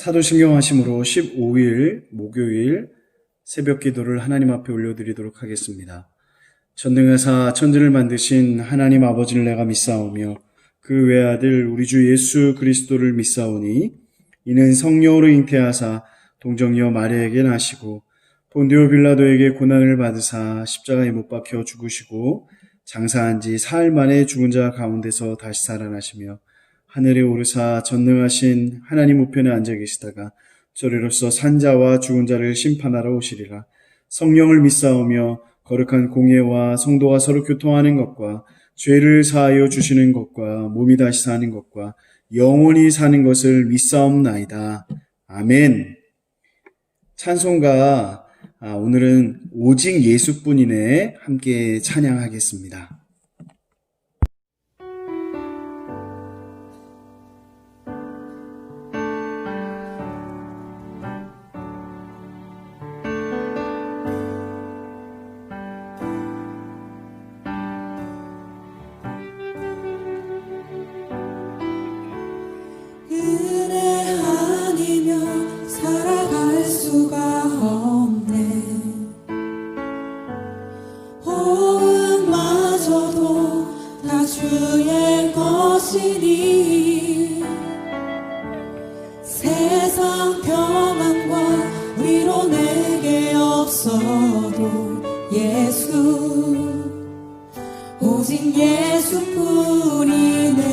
사도신경 하심으로 15일 목요일 새벽 기도를 하나님 앞에 올려드리도록 하겠습니다. 전능하사 천지를 만드신 하나님 아버지를 내가 믿사오며 그 외아들 우리 주 예수 그리스도를 믿사오니 이는 성령으로 잉태하사 동정녀 마리아에게 나시고 본디오 빌라도에게 고난을 받으사 십자가에 못 박혀 죽으시고 장사한 지 사흘 만에 죽은 자 가운데서 다시 살아나시며 하늘에 오르사 전능하신 하나님 우편에 앉아 계시다가 저리로서 산자와 죽은 자를 심판하러 오시리라. 성령을 믿사오며 거룩한 공예와 성도가 서로 교통하는 것과 죄를 사하여 주시는 것과 몸이 다시 사는 것과 영원히 사는 것을 믿사옵나이다. 아멘. 찬송가 오늘은 오직 예수뿐이네 함께 찬양하겠습니다. 은혜 아니면 살아갈 수가 없네. 호흡마저도 다 주의 것이니 세상 평안과 위로 내게 없어도 예수 오직 예수뿐이네.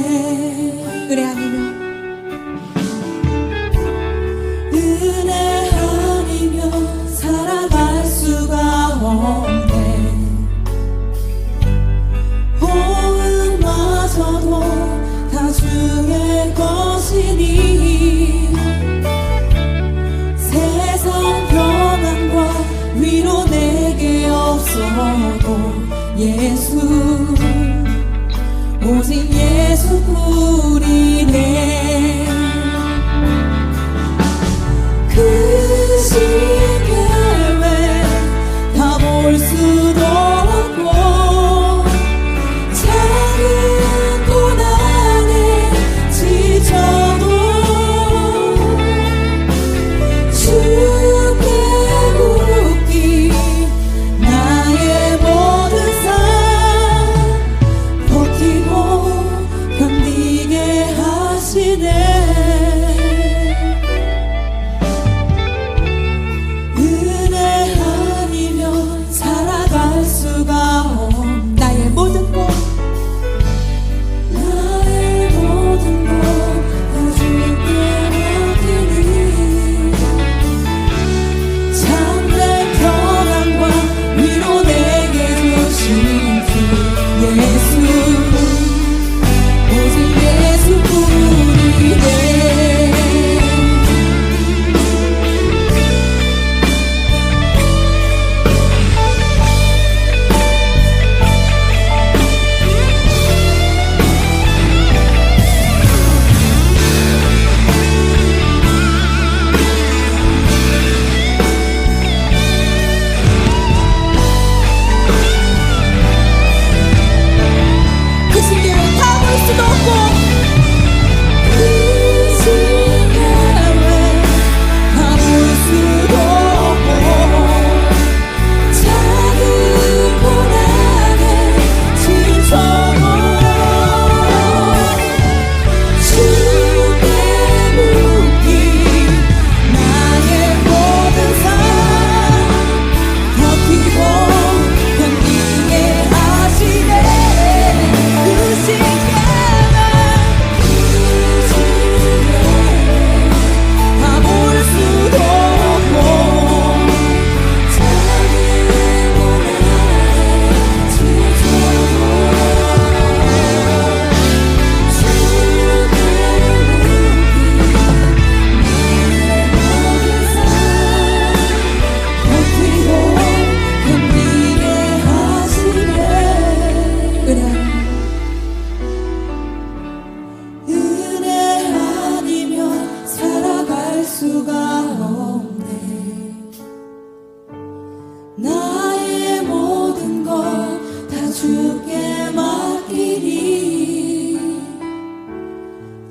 은혜 아니면 은혜 아니면 살아갈 수가 없네. 호흡마저도 다 주의 것이니 세상 평안과 위로 내게 없어도 예수 오직 예수뿐이네. 그 계획 다 볼 수도 없고 작은 고난에 지쳐도 주께 묻기 나의 모든 삶 버티고 견디게 하시네.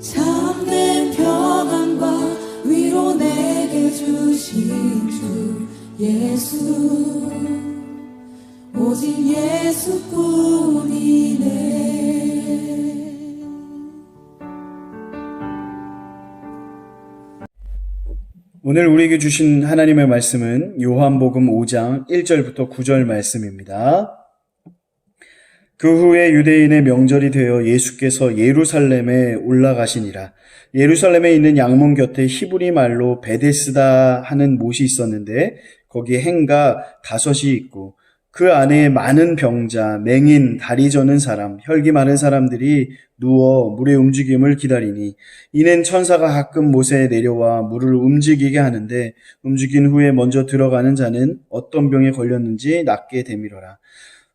참된 평안과 위로 예수 오직 예수뿐이네. 오늘 우리에게 주신 하나님의 말씀은 요한복음 5장 1절부터 9절 말씀입니다. 그 후에 유대인의 명절이 되어 예수께서 예루살렘에 올라가시니라. 예루살렘에 있는 양문 곁에 히브리 말로 베데스다 하는 못이 있었는데 거기에 행가 5이 있고 그 안에 많은 병자, 맹인, 다리 저는 사람, 혈기 많은 사람들이 누워 물의 움직임을 기다리니 이는 천사가 가끔 못에 내려와 물을 움직이게 하는데 움직인 후에 먼저 들어가는 자는 어떤 병에 걸렸는지 낫게 되밀어라.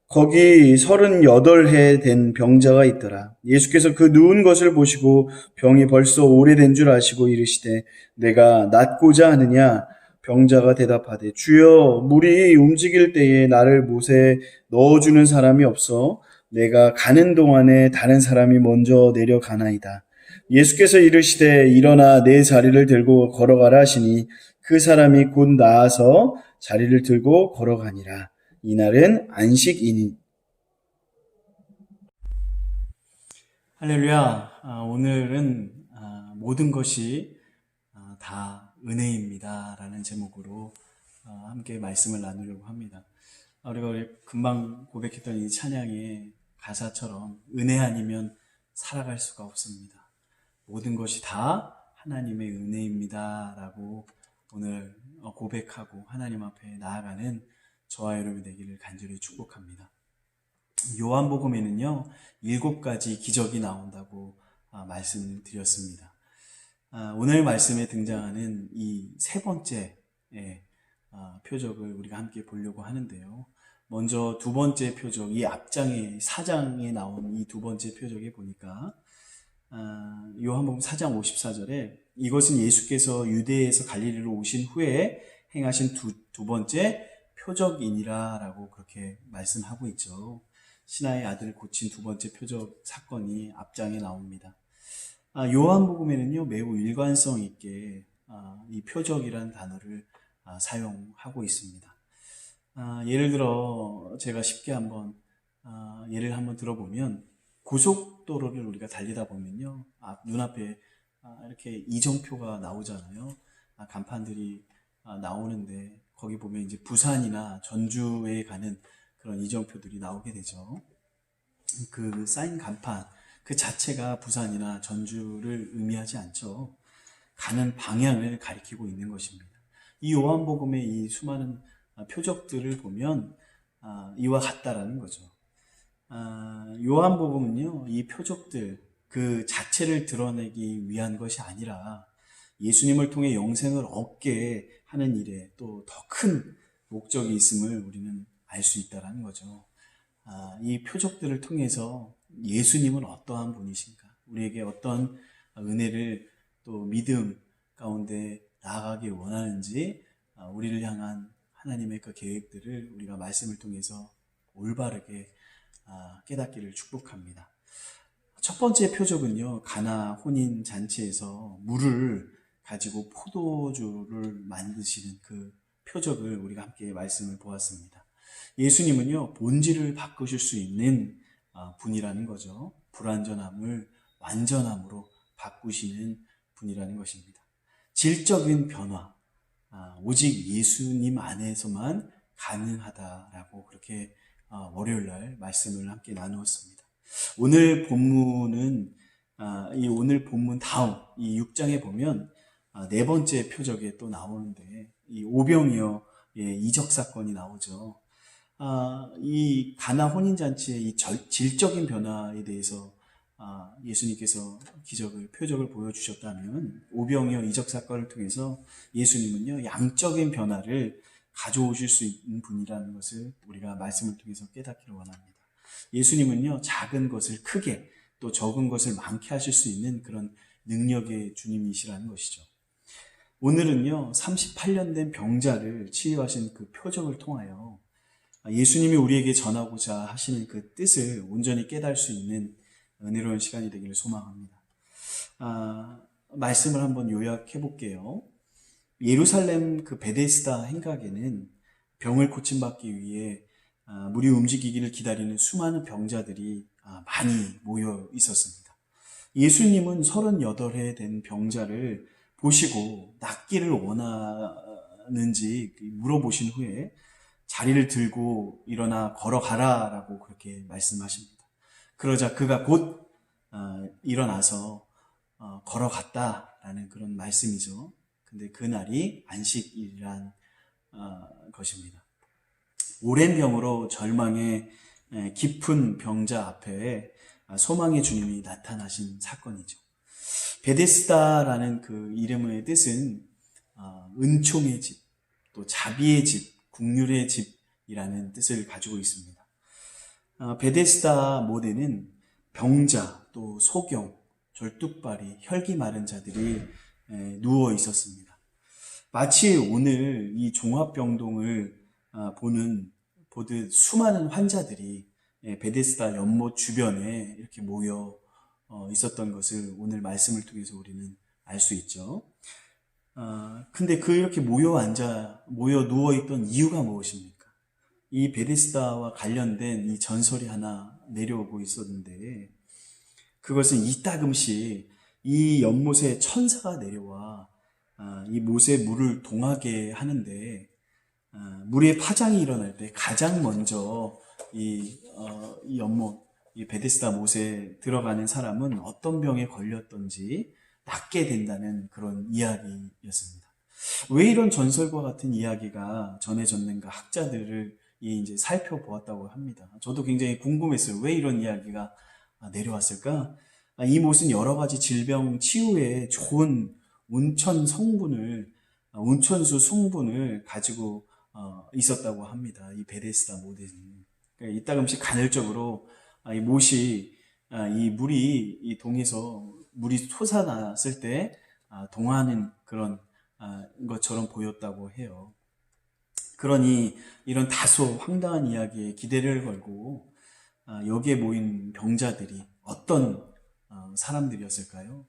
거기 38해 된 병자가 있더라. 예수께서 그 누운 것을 보시고 병이 벌써 오래된 줄 아시고 이르시되 내가 낫고자 하느냐? 병자가 대답하되 주여 물이 움직일 때에 나를 못에 넣어주는 사람이 없어 내가 가는 동안에 다른 사람이 먼저 내려가나이다. 예수께서 이르시되 일어나 내 자리를 들고 걸어가라 하시니 그 사람이 곧 나아서 자리를 들고 걸어가니라. 이날은 안식이니. 할렐루야. 오늘은 모든 것이 다 은혜입니다 라는 제목으로 함께 말씀을 나누려고 합니다. 우리가 금방 고백했던 이 찬양의 가사처럼 은혜 아니면 살아갈 수가 없습니다. 모든 것이 다 하나님의 은혜입니다 라고 오늘 고백하고 하나님 앞에 나아가는 저와 여러분이 되기를 간절히 축복합니다. 요한복음에는요 7가지 기적이 나온다고 말씀을 드렸습니다. 오늘 말씀에 등장하는 이 3번째 표적을 우리가 함께 보려고 하는데요. 먼저 2번째 표적, 이 앞장에 4장에 나온 이 2번째 표적에 보니까 요한복음 4장 54절에 이것은 예수께서 유대에서 갈릴리로 오신 후에 행하신 두 번째 표적이니라 라고 그렇게 말씀하고 있죠. 신하의 아들을 고친 2번째 표적 사건이 앞장에 나옵니다. 요한복음에는요 매우 일관성 있게 이 표적이라는 단어를 사용하고 있습니다. 예를 들어 제가 쉽게 한번 예를 한번 들어보면 고속도로를 우리가 달리다 보면요 눈앞에 이렇게 이정표가 나오잖아요. 간판들이 나오는데 거기 보면 이제 부산이나 전주에 가는 그런 이정표들이 나오게 되죠. 그 사인 간판 그 자체가 부산이나 전주를 의미하지 않죠. 가는 방향을 가리키고 있는 것입니다. 이 요한복음의 이 수많은 표적들을 보면 이와 같다라는 거죠. 요한복음은요 이 표적들 그 자체를 드러내기 위한 것이 아니라 예수님을 통해 영생을 얻게 하는 일에 또 더 큰 목적이 있음을 우리는 알 수 있다는 거죠. 이 표적들을 통해서 예수님은 어떠한 분이신가, 우리에게 어떤 은혜를 또 믿음 가운데 나아가길 원하는지 우리를 향한 하나님의 그 계획들을 우리가 말씀을 통해서 올바르게 깨닫기를 축복합니다. 첫 번째 표적은요, 가나 혼인 잔치에서 물을 가지고 포도주를 만드시는 그 표적을 우리가 함께 말씀을 보았습니다. 예수님은요, 본질을 바꾸실 수 있는 분이라는 거죠. 불완전함을 완전함으로 바꾸시는 분이라는 것입니다. 질적인 변화, 오직 예수님 안에서만 가능하다라고 그렇게 월요일 날 말씀을 함께 나누었습니다. 오늘 본문은 이 오늘 본문 다음 이 6장에 보면 4번째 표적에 또 나오는데 이 오병이어의 이적 사건이 나오죠. 이 가나 혼인잔치의 이 질적인 변화에 대해서 예수님께서 표적을 보여주셨다면 오병이어 이적 사건을 통해서 예수님은요 양적인 변화를 가져오실 수 있는 분이라는 것을 우리가 말씀을 통해서 깨닫기를 원합니다. 예수님은요 작은 것을 크게 또 적은 것을 많게 하실 수 있는 그런 능력의 주님이시라는 것이죠. 오늘은요 38년 된 병자를 치유하신 그 표적을 통하여 예수님이 우리에게 전하고자 하시는 그 뜻을 온전히 깨달을 수 있는 은혜로운 시간이 되기를 소망합니다. 말씀을 한번 요약해 볼게요. 예루살렘 그 베데스다 행각에는 병을 고침받기 위해 물이 움직이기를 기다리는 수많은 병자들이 많이 모여 있었습니다. 예수님은 38회 된 병자를 보시고 낫기를 원하는지 물어보신 후에 자리를 들고 일어나 걸어가라 라고 그렇게 말씀하십니다. 그러자 그가 곧 일어나서 걸어갔다라는 그런 말씀이죠. 근데 그날이 안식일이란 것입니다. 오랜 병으로 절망의 깊은 병자 앞에 소망의 주님이 나타나신 사건이죠. 베데스다라는 그 이름의 뜻은 은총의 집, 또 자비의 집, 긍휼의 집이라는 뜻을 가지고 있습니다. 베데스다 모대는 병자, 또 소경, 절뚝발이, 혈기 마른 자들이 누워 있었습니다. 마치 오늘 이 종합병동을 보듯 수많은 환자들이 베데스다 연못 주변에 이렇게 모여 있었던 것을 오늘 말씀을 통해서 우리는 알 수 있죠. 근데 이렇게 모여 누워 있던 이유가 무엇입니까? 이 베데스다와 관련된 이 전설이 하나 내려오고 있었는데, 그것은 이따금씩 이 연못에 천사가 내려와 이 못에 물을 동하게 하는데, 물의 파장이 일어날 때 가장 먼저 이 연못, 이 베데스다 못에 들어가는 사람은 어떤 병에 걸렸던지 낫게 된다는 그런 이야기였습니다. 왜 이런 전설과 같은 이야기가 전해졌는가 학자들을 이제 살펴보았다고 합니다. 저도 굉장히 궁금했어요. 왜 이런 이야기가 내려왔을까? 이 못은 여러 가지 질병 치유에 좋은 온천수 성분을 가지고 있었다고 합니다. 이 베데스다 못에는. 그러니까 이따금씩 간헐적으로 이 못이 이 물이 이 동에서 물이 솟아났을 때 동하는 그런 것처럼 보였다고 해요. 그러니 이런 다소 황당한 이야기에 기대를 걸고 여기에 모인 병자들이 어떤 사람들이었을까요?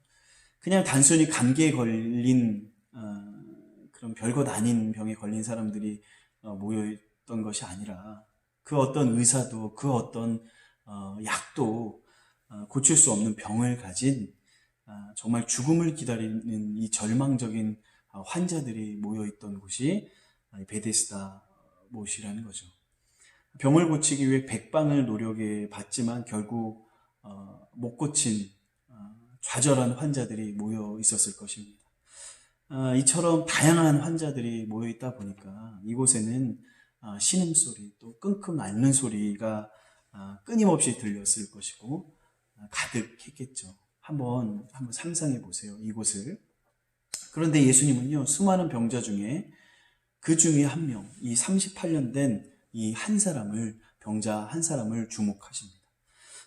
그냥 단순히 감기에 걸린 그런 별것 아닌 병에 걸린 사람들이 모여있던 것이 아니라 그 어떤 의사도 그 어떤 약도 고칠 수 없는 병을 가진 정말 죽음을 기다리는 이 절망적인 환자들이 모여있던 곳이 베데스다 못이라는 거죠. 병을 고치기 위해 백방을 노력해 봤지만 결국 못 고친 좌절한 환자들이 모여 있었을 것입니다. 이처럼 다양한 환자들이 모여 있다 보니까 이곳에는 신음소리, 또 끙끙 앓는 소리가 끊임없이 들렸을 것이고 가득했겠죠. 한번 상상해 보세요, 이곳을. 그런데 예수님은요, 수많은 병자 중에 그 중에 한 명, 이 38년 된 이 병자 한 사람을 주목하십니다.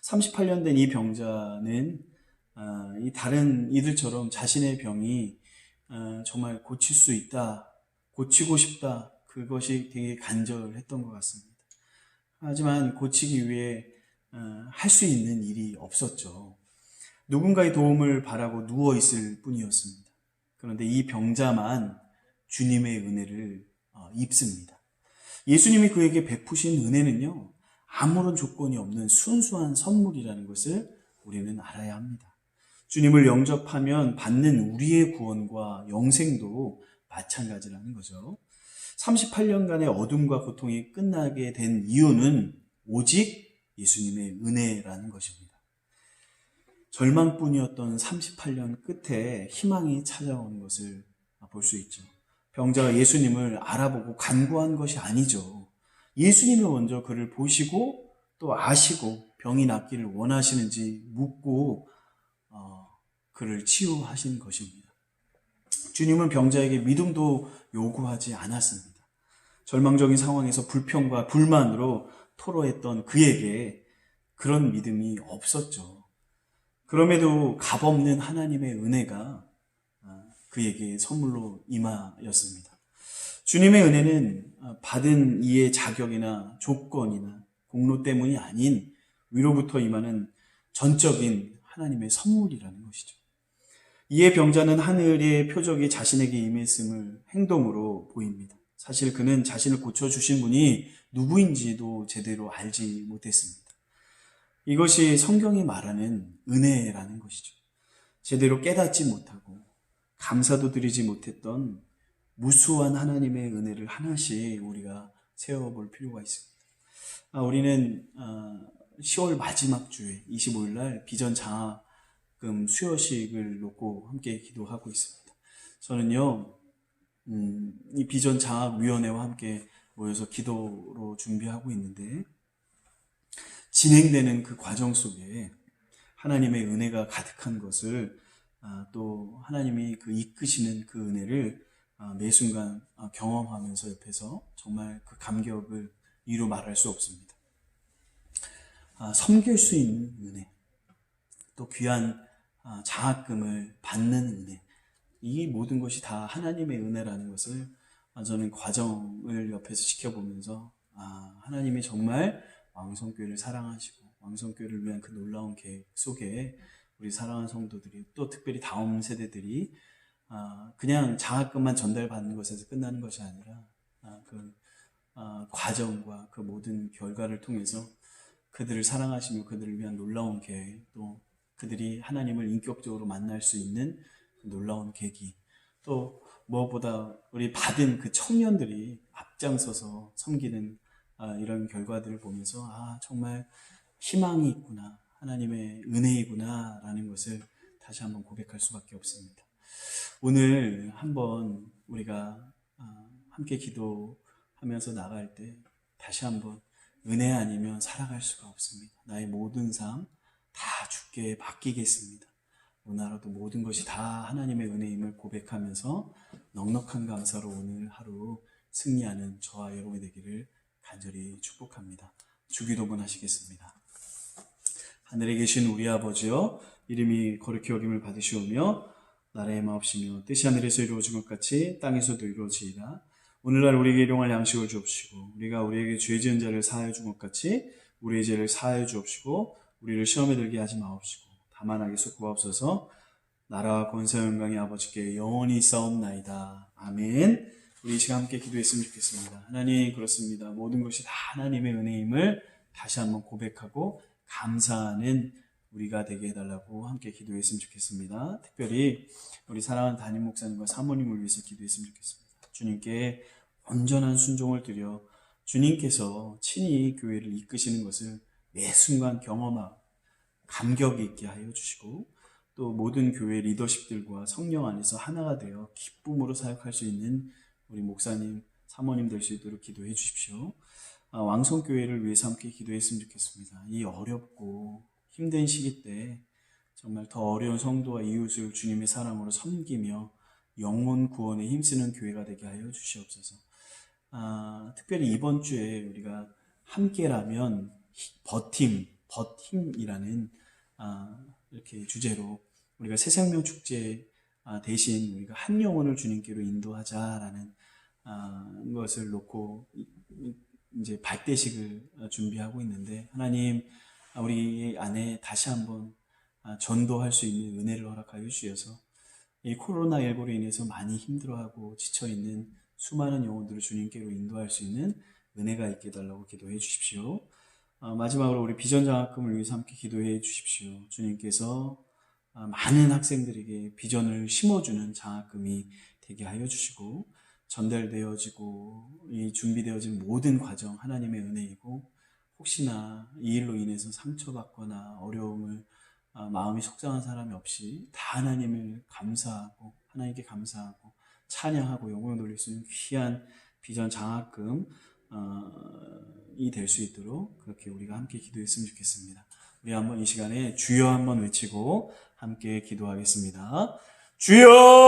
38년 된 이 병자는 이 다른 이들처럼 자신의 병이 정말 고칠 수 있다, 고치고 싶다, 그것이 되게 간절했던 것 같습니다. 하지만 고치기 위해 할 수 있는 일이 없었죠. 누군가의 도움을 바라고 누워 있을 뿐이었습니다. 그런데 이 병자만 주님의 은혜를 입습니다. 예수님이 그에게 베푸신 은혜는요, 아무런 조건이 없는 순수한 선물이라는 것을 우리는 알아야 합니다. 주님을 영접하면 받는 우리의 구원과 영생도 마찬가지라는 거죠. 38년간의 어둠과 고통이 끝나게 된 이유는 오직 예수님의 은혜라는 것입니다. 절망뿐이었던 38년 끝에 희망이 찾아온 것을 볼 수 있죠. 병자가 예수님을 알아보고 간구한 것이 아니죠. 예수님이 먼저 그를 보시고 또 아시고 병이 낫기를 원하시는지 묻고 그를 치유하신 것입니다. 주님은 병자에게 믿음도 요구하지 않았습니다. 절망적인 상황에서 불평과 불만으로 토로했던 그에게 그런 믿음이 없었죠. 그럼에도 값없는 하나님의 은혜가 그에게 선물로 임하였습니다. 주님의 은혜는 받은 이의 자격이나 조건이나 공로 때문이 아닌 위로부터 임하는 전적인 하나님의 선물이라는 것이죠. 이에 병자는 하늘의 표적이 자신에게 임했음을 행동으로 보입니다. 사실 그는 자신을 고쳐주신 분이 누구인지도 제대로 알지 못했습니다. 이것이 성경이 말하는 은혜라는 것이죠. 제대로 깨닫지 못하고 감사도 드리지 못했던 무수한 하나님의 은혜를 하나씩 우리가 세워볼 필요가 있습니다. 우리는 10월 마지막 주에 25일 날 비전 장학금 수여식을 놓고 함께 기도하고 있습니다. 저는요, 이 비전 장학위원회와 함께 모여서 기도로 준비하고 있는데, 진행되는 그 과정 속에 하나님의 은혜가 가득한 것을 또 하나님이 그 이끄시는 그 은혜를 매 순간 경험하면서 옆에서 정말 그 감격을 이루 말할 수 없습니다. 섬길 수 있는 은혜, 또 귀한 장학금을 받는 은혜, 이 모든 것이 다 하나님의 은혜라는 것을 저는 과정을 옆에서 지켜보면서 하나님이 정말 왕성교회를 사랑하시고 왕성교회를 위한 그 놀라운 계획 속에 우리 사랑하는 성도들이 또 특별히 다음 세대들이 그냥 장학금만 전달받는 것에서 끝나는 것이 아니라 그 과정과 그 모든 결과를 통해서 그들을 사랑하시며 그들을 위한 놀라운 계획, 또 그들이 하나님을 인격적으로 만날 수 있는 놀라운 계기, 또 무엇보다 우리 받은 그 청년들이 앞장서서 섬기는 이런 결과들을 보면서 정말 희망이 있구나, 하나님의 은혜이구나 라는 것을 다시 한번 고백할 수밖에 없습니다. 오늘 한번 우리가 함께 기도하면서 나갈 때 다시 한번 은혜 아니면 살아갈 수가 없습니다. 나의 모든 삶 다 주께 맡기겠습니다. 오늘 하루도 모든 것이 다 하나님의 은혜임을 고백하면서 넉넉한 감사로 오늘 하루 승리하는 저와 여러분이 되기를 간절히 축복합니다. 주기도문 하시겠습니다. 하늘에 계신 우리 아버지여, 이름이 거룩히 여김을 받으시오며 나라의 마옵시며 뜻이 하늘에서 이루어진 것 같이 땅에서도 이루어지이다. 오늘날 우리에게 일용할 양식을 주옵시고 우리가 우리에게 죄 지은 자를 사하여 준 것 같이 우리의 죄를 사하여 주옵시고 우리를 시험에 들게 하지 마옵시고 다만 악에서 구하옵소서. 나라와 권세와 영광이 아버지께 영원히 있사옵나이다. 아멘. 우리 이 시간 함께 기도했으면 좋겠습니다. 하나님, 그렇습니다. 모든 것이 다 하나님의 은혜임을 다시 한번 고백하고 감사하는 우리가 되게 해달라고 함께 기도했으면 좋겠습니다. 특별히 우리 사랑하는 담임 목사님과 사모님을 위해서 기도했으면 좋겠습니다. 주님께 온전한 순종을 드려 주님께서 친히 교회를 이끄시는 것을 매 순간 경험하고 감격이 있게 하여 주시고, 또 모든 교회 리더십들과 성령 안에서 하나가 되어 기쁨으로 사역할 수 있는 우리 목사님, 사모님 될 수 있도록 기도해 주십시오. 왕성교회를 위해서 함께 기도했으면 좋겠습니다. 이 어렵고 힘든 시기 때 정말 더 어려운 성도와 이웃을 주님의 사랑으로 섬기며 영혼 구원에 힘쓰는 교회가 되게 하여 주시옵소서. 특별히 이번 주에 우리가 함께라면 버팀이라는 이렇게 주제로 우리가 새생명 축제 대신 우리가 한 영혼을 주님께로 인도하자라는 것을 놓고 이제 발대식을 준비하고 있는데, 하나님 우리 안에 다시 한번 전도할 수 있는 은혜를 허락하여 주셔서 이 코로나19로 인해서 많이 힘들어하고 지쳐있는 수많은 영혼들을 주님께로 인도할 수 있는 은혜가 있게 해달라고 기도해 주십시오. 마지막으로 우리 비전장학금을 위해서 함께 기도해 주십시오. 주님께서 많은 학생들에게 비전을 심어주는 장학금이 되게 하여 주시고, 전달되어지고 이 준비되어진 모든 과정 하나님의 은혜이고, 혹시나 이 일로 인해서 상처받거나 어려움을 마음이 속상한 사람이 없이 다 하나님을 감사하고 하나님께 감사하고 찬양하고 영광을 돌릴 수 있는 귀한 비전 장학금 이 될 수 있도록 그렇게 우리가 함께 기도했으면 좋겠습니다. 우리 한번 이 시간에 주여 한번 외치고 함께 기도하겠습니다. 주여!